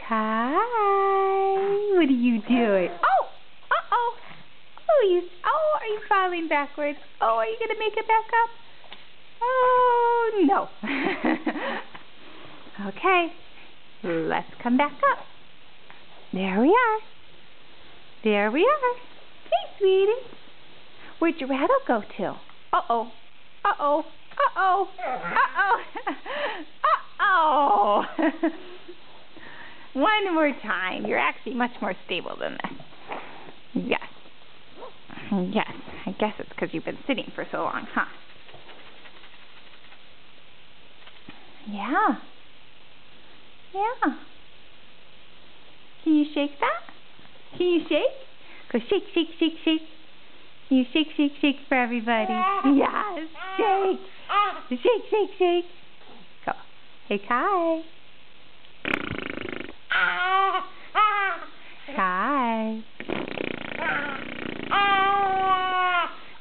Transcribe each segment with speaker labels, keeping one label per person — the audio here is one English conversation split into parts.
Speaker 1: Kai, what are you doing? Oh, uh-oh. Oh, are you falling backwards? Oh, are you going to make it back up? Oh, no. Okay, let's come back up. There we are. There we are. Hey, sweetie. Where'd your rattle go to? Uh-oh. Uh-oh. Uh-oh. Uh-oh. Uh-oh. One more time. You're actually much more stable than this. Yes. Yes. I guess it's because you've been sitting for so long, huh? Yeah. Yeah. Can you shake that? Can you shake? Go shake, shake, shake, shake. Can you shake, shake, shake for everybody? Yes. Shake. Shake, shake, shake. Go. Hey, Kai. Kai.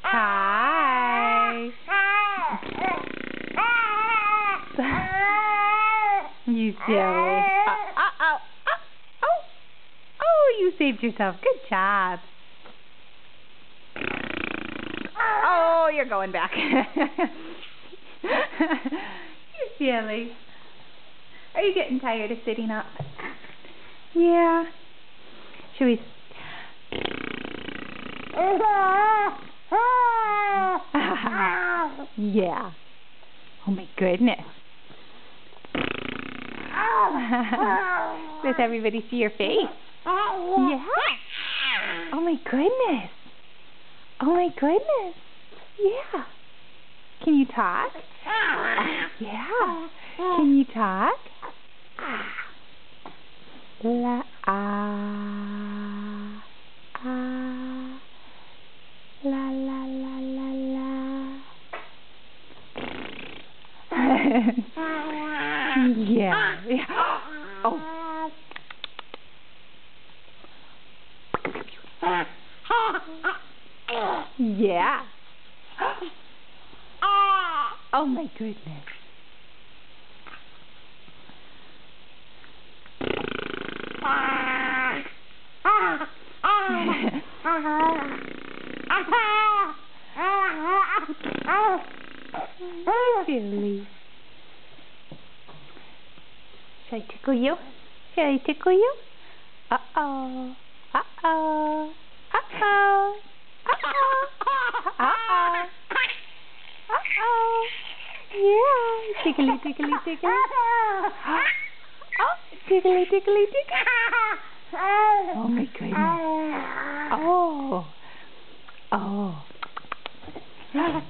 Speaker 1: Kai. You silly. Uh-oh. Oh, you saved yourself. Good job. Oh, you're going back. You silly. Are you getting tired of sitting up? Yeah. Should we... Yeah. Oh my goodness. Does everybody see your face? Yeah. Oh my goodness. Oh my goodness. Yeah. Can you talk? Yeah. Can you talk? La la la la la la. Yeah. Oh. Yeah. Oh my goodness. Silly. Should I tickle you? Should I tickle you? Uh-oh. Uh-oh. Uh-oh. Uh-oh. Uh-oh. Uh-oh. Yeah. Tickly, tickly, tickly. Oh, tickly, tickly, tickly. Oh my goodness. Oh. Oh. Okay.